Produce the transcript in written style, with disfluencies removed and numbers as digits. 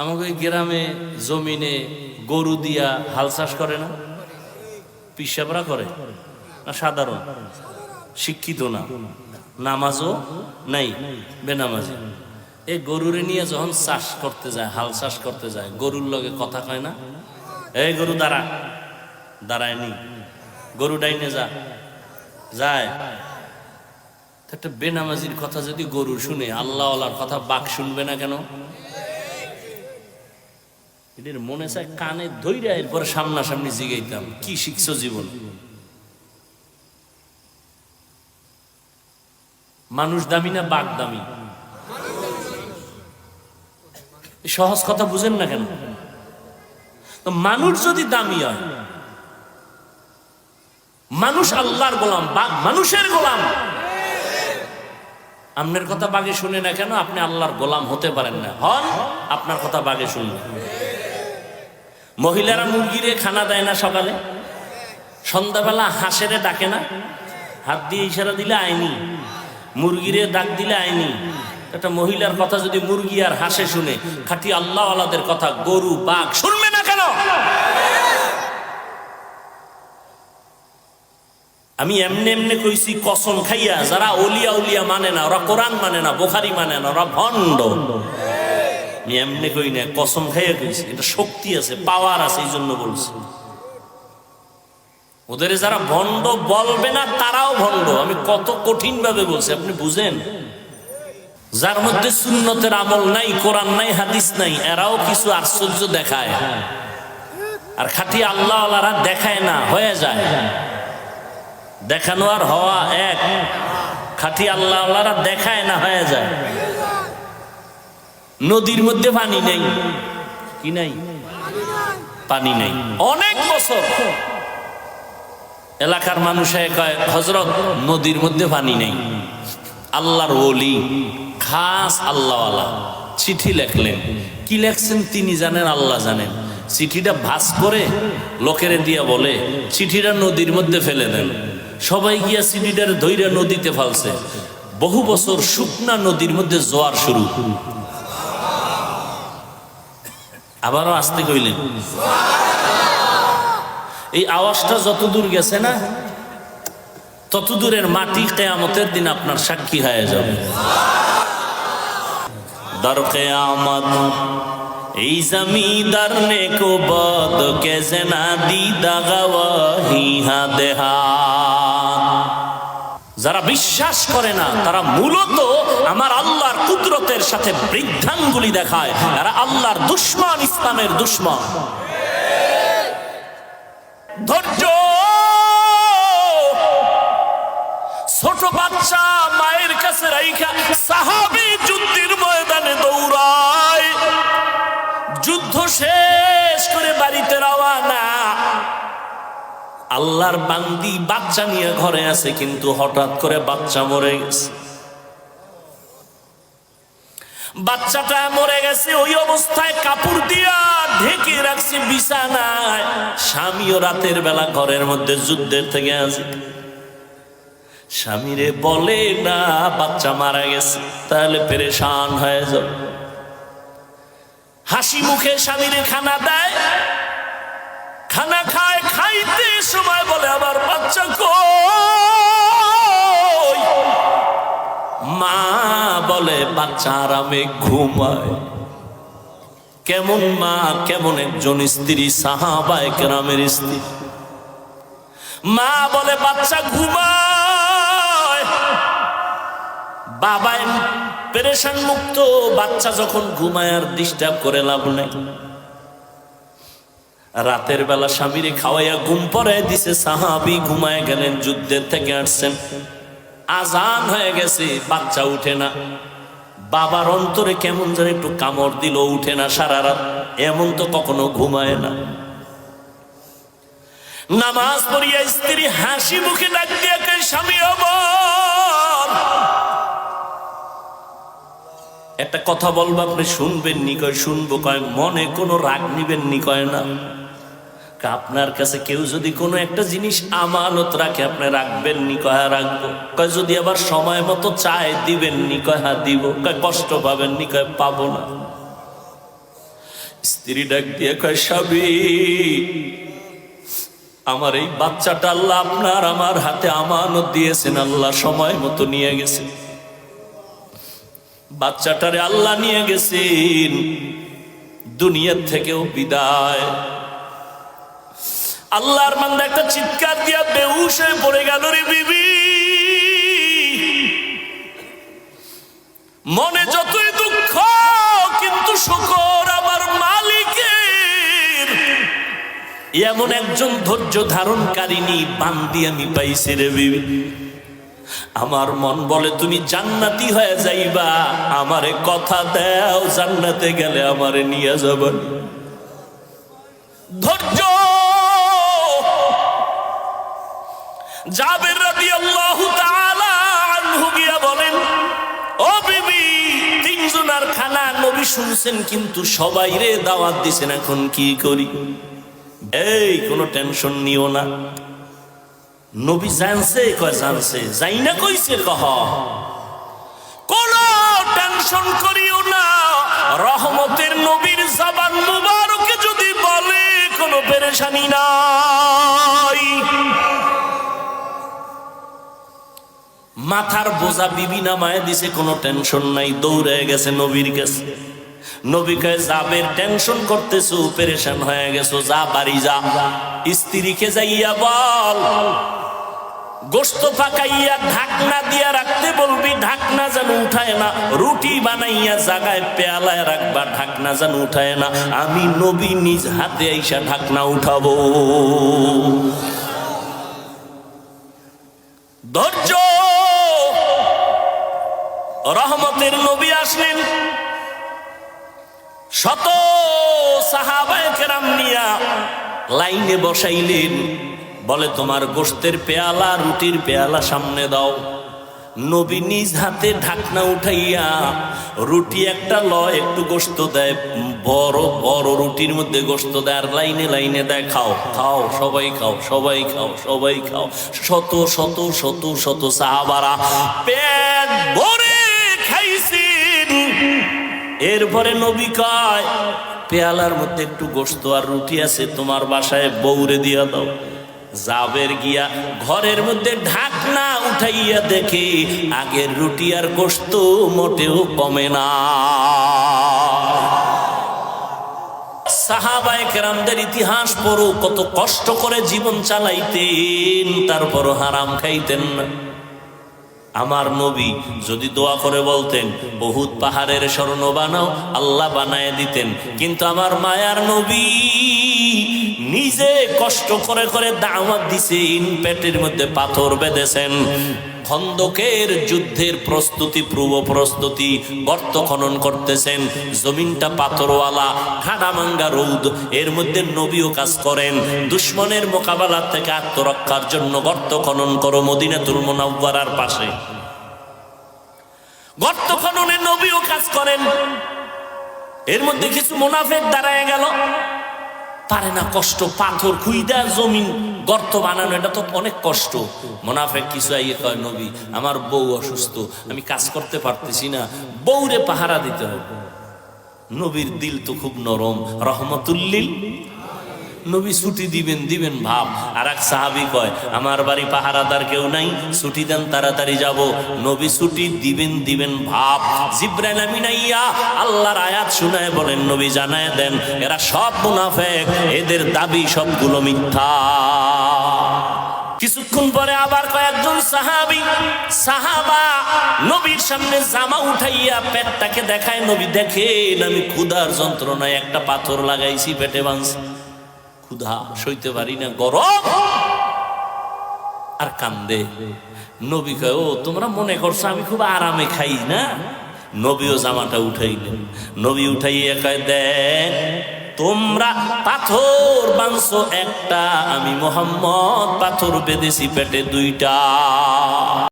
আমাকে গ্রামে জমিনে গরু দিয়া হাল চাষ করে না? পিসাবরা করে না? সাধারণ শিক্ষিত না, নামাজও নাই, বেনামাজি। এই গরুরে নিয়ে যখন চাষ করতে যায়, হাল চাষ করতে যায়, গরুর লগে কথা কয় না? এই গরু দাঁড়া, দাঁড়ায়নি, গরু ডাইনে যা, যায়। একটা বেনামাজির কথা যদি গরু শুনে, আল্লাহওয়ালার কথা বাঘ শুনবে না কেন? এদের মনে চায় কানে ধইরা এরপর সামনাসামনি জিগাইতাম, কি শিখছো জীবন? মানুষ দামি না বাঘ দামি? সহজ কথা বুঝেন না কেন? তো মানুষ যদি দামি হয়, মানুষ আল্লাহর গোলাম, বাঘ মানুষের গোলাম। আপনার কথা বাঘে শুনে না কেন? আপনি আল্লাহর গোলাম হতে পারেন না, হন আপনার কথা বাঘে শুনবে। মহিলারা মুরগিরে খানা দেয় না সকালে? সন্ধ্যাবেলা হাঁসেরে ডাকে না? হাত দিয়ে ইশারা দিলে আইনি, মুরগিরে ডাক দিলে আইনি। একটা মহিলার কথা যদি মুরগি আর হাঁসে শুনে, খাঁটি আল্লাহওয়ালাদের কথা গরু বাঘ শুনবে না কেন? আমি এমনি এমনি কইছি কসম খাইয়া, যারা ওলিয়া উলিয়া মানে না, ওরা কোরআন মানে না, বুখারী মানে না, ওরা ভণ্ড। আমি এমনি কই না, কসম খাইয়া কইছি। এটা শক্তি আছে, পাওয়ার আছে, এই জন্য বলছি। ওদের যারা ভণ্ড বলবে না, তারাও ভণ্ড। আমি কত কঠিন ভাবে বলছি, আপনি বুঝেন? যার মধ্যে সুন্নতের আমল নাই, কোরআন নাই, হাদিস নাই, এরাও কিছু আশ্চর্য দেখায়। আর খাঁটি আল্লাহওয়ালারা দেখায় না, হয়ে যায়। দেখানো আর হওয়া এক। খাঁটি আল্লাহওয়ালারা দেখায় না, হয়ে যায়। নদীর মধ্যে পানি নেই, কি নাই? পানি নেই অনেক বছর। এলাকার মানুষে কয়, হযরত নদীর মধ্যে পানি নেই। আল্লাহর ওলি, খাস আল্লাহওয়ালা চিঠি লেখলেন। কি লেখছেন তিনি জানেন, আল্লাহ জানেন। চিঠিটা ভাঁজ করে লোকেরে দিয়া বলে, চিঠিটা নদীর মধ্যে ফেলে দেন। সবাই গিয়া চিঠিটার ধইরা নদীতে ফেলছে। বহু বছর শুকনা নদীর মধ্যে জোয়ার শুরু। আবারও আসতে কইলেন। এই আওয়াজটা যত দূর গেছে না, তত দূরের মাটি কিয়ামতের দিন আপনার সাক্ষী হয়ে যাবে। দর কিয়ামত এই জমিদার নে কো বদ কেসে না দিদা গওয়াহি হাদেহা। যারা বিশ্বাস করে না, তারা মূলত আমার আল্লাহর কুদরতের সাথে বৃদ্ধাঙ্গুলি দেখায়। এরা আল্লাহর দুশমন, ইসলামের দুশমন। ধৈর্য। ছোট বাচ্চা মায়ের কাছে রাইখা সাহাবী যুদ্ধের ময়দানে দৌড়ায়। যুদ্ধ শেষ করে বাড়িতে রওনা। আল্লাহর বান্দি বাচ্চা নিয়ে ঘরে আছে, কিন্তু হঠাৎ করে বাচ্চা মরে গেছে। বাচ্চাটা মরে গেছে, ওই অবস্থায় কাপড় দিয়া ঢেকে রাখছে বিছানায়। স্বামীও রাতের বেলা ঘরের মধ্যে যুদ্ধের থেকে আসে। স্বামীরে বলে না বাচ্চা মারা গেছে, তাহলে পেরেশান হয়ে যাবে। হাসি মুখে স্বামীরে খানা দেয়, খানা খায়। খাইতে সময় বলে, আবার বাচ্চা কই? মা বলে, বাচ্চা আরামে ঘুমায়। কেমন মা, কেমন একজন স্ত্রী, সাহাবায়ে কেরামের স্ত্রী। মা বলে, বাচ্চা ঘুমায়। বাবা পেরেশান মুক্ত। বাচ্চা যখন ঘুমায় আর ডিস্টার্ব করে লাভ নেই। রাতের বেলা স্বামীরে খাওয়াইয়া ঘুম পড়ায় দিছে। সাহাবী ঘুমায় গেলেন, যুদ্ধের থেকে আসছেন। আজান হয়ে গেছে, বাচ্চা উঠে না। বাবার অন্তরে কেমন যেন একটু কামড় দিল, উঠে না সারা রাত। এমন তো কখনো ঘুমায় না। নামাজ পড়িয়া স্ত্রী হাসি মুখে ডাক দিয়া কয়, স্বামী আমার একটা কথা বলবো, আপনি শুনবেন নি? কয় শুনবো। কয় মনে কোনো রাগ নিবেন নি? কয় না। আপনার কাছে কেউ যদি কোনো একটা জিনিস আমানত রাখে, আপনি রাখবেন নি? কয় রাখবো। কয় যদি আবার সময় মতো চায় দিবেন নি? কয় হ্যাঁ দিব। কয় কষ্ট পাবেন নি? কয় পাবো না। স্ত্রী ডাক দিয়ে কয়, স্বামী, আমার এই বাচ্চাটা আল্লাহ আপনার আমার হাতে আমানত দিয়েছেন, আল্লাহ সময় মতো নিয়ে গেছে। বাচ্চাটারে আল্লাহ নিয়ে গেছেন, দুনিয়ার থেকেও বিদায়। আল্লাহর বান্দা একটা চিৎকার দিয়া বেহুশ হয়ে পড়ে গেল। রে বিবি, মনে যতই দুঃখ, কিন্তু শুকর আমার মালিকের এমন একজন ধৈর্য ধারণকারিনী বান্দি আমি পাইছি। রে বিবি, আমার মন বলে তুমি জান্নাতি হয়ে যাইবা, আমারে কথা দাও, জান্নাতে গেলে আমারে নিয়ে যাবেন। ধৈর্য। জাবের রাদিয়াল্লাহু তাআলা আনহু গিয়া বলেন, ও বিবি, তিনজনের খানা নবী শুনছেন, কিন্তু সবাই রে দাওয়াত দিছেন, এখন কি করি? এই কোনো টেনশন নিও না। নবী জানছে, কয় জানছে, যাই না কইছে, কহ কোন টেনশন করিও না। রহমতের নবীর জবান মুবারকে যদি বলে, কোনো পেরেশানি নাই। মাথার বোঝা বিবি নামায় দিছে, কোনো টেনশন নাই, দৌড়ে গেছে নবীর কাছে। নবী কয়, জাবের টেনশন করতেছো, পেরেশান হয়ে গেছো, যা বাড়ি যা, স্ত্রীকে যাইয়া বল গোশত পাকাইয়া ঢাকনা দিয়া রাখতে বলবি, ঢাকনা যেন উঠায় না। রুটি বানাইয়া জাগায় পেয়ালায় রাখবা, ঢাকনা যেন উঠায় না। আমি নবী নিজ হাতে আইসা ঢাকনা উঠাবো। ধৈর্য। রহমতের নবী আসলেন, শত সাহাবায়ে কেরাম নিয়া লাইনে বসাইলেন। বলে, তোমার গোশতের পেয়ালা, রুটির পেয়ালা সামনে দাও। নবী নিজ হাতে ঢাকনা উঠাইয়া রুটি একটা লয়, একটু গোশত দেয়, বড় বড় রুটির মধ্যে গোশত দেয়, আর লাইনে লাইনে দেয়, খাও খাও, সবাই খাও, সবাই খাও, সবাই খাও। শত শত শত শত সাহাবারা পেট ভরে খাইছেন। এরপরে নবী কয়, পেয়ালার মধ্যে একটু গোশত আর রুটি আছে, তোমার বাসায় বউরে দিয়া দাও। জাবের গিয়া ঘরের মধ্যে ঢাকনা উঠাইয়া দেখে, আগের রুটি আর গোশত মোটেও কমে না। সাহাবায়ে কেরামদের ইতিহাস পড়ো, কত কষ্ট করে জীবন চালাইতেন, তারপরও হারাম খাইতেন না। আমার নবী যদি দোয়া করে বলতেন, বহুত পাহাড়ের স্বর্ণ বানাও, আল্লাহ বানায় দিতেন। কিন্তু আমার মায়ার নবী নিজে কষ্ট করে করে দাওয়াত দিছেন, পেটের মধ্যে পাথর বেঁধেছেন। খন্দকের যুদ্ধের প্রস্তুতি, পূর্ব প্রস্তুতি, গর্ত খনন করতেছেন। জমিনটা পাথরওয়ালা, ঠাডামাঙ্গা রৌদ, এর মধ্যে নবীও কাজ করেন। দুশ্মনের মোকাবেলা থেকে আত্মরক্ষার জন্য গর্ত খনন করো, মদিনাতুল মুনাওয়ারার পাশে গর্ত খননে নবীও কাজ করেন। এর মধ্যে কিছু মুনাফিক দাঁড়ায় গেল, পারে না, কষ্ট, পাথর খুইদা জমিন গর্ত বানানো, এটা তো অনেক কষ্ট। মুনাফিক কিছু আইয়ে কয়, নবী, আমার বউ অসুস্থ, আমি কাজ করতে পারতেছি না, বউরে পাহারা দিতে হবে। নবীর দিল তো খুব নরম, রহমতুল্লিল। নবী ছুটি দিবেন দিবেন ভাব। আর এক সাহাবী কয়, আমার বাড়ি পাহারাদার কেউ নাই, ছুটি দেন, তাড়াতাড়ি যাব। নবী ছুটি দিবেন দিবেন ভাব। জিবরাইল আমিন আইয়া আল্লাহর আয়াত শুনায় বলেন, নবী জানায় দেন, এরা সব মুনাফিক, এদের দাবি সবগুলো মিথ্যা। কিছুক্ষণ পরে আবার কয়েকজন সাহাবা নবীর সামনে জামা উঠাইয়া পেটটাকে দেখায়। নবী দেখেন, আমি ক্ষুধার যন্ত্রণায় একটা পাথর লাগাইছি, পেটে বাঁধছি, ক্ষুধা সইতে পারি না, গরম, আর কান্দে। নবী কয়, ও তোমরা মনে করছো আমি খুব আরামে খাই না? নবীও জামাটা উঠাইলেন। নবী উঠাইয়া কয়, দেখ, তোমরা পাথর বাঁধছো একটা, আমি মুহাম্মদ পাথর বেঁধেছি পেটে দুইটা।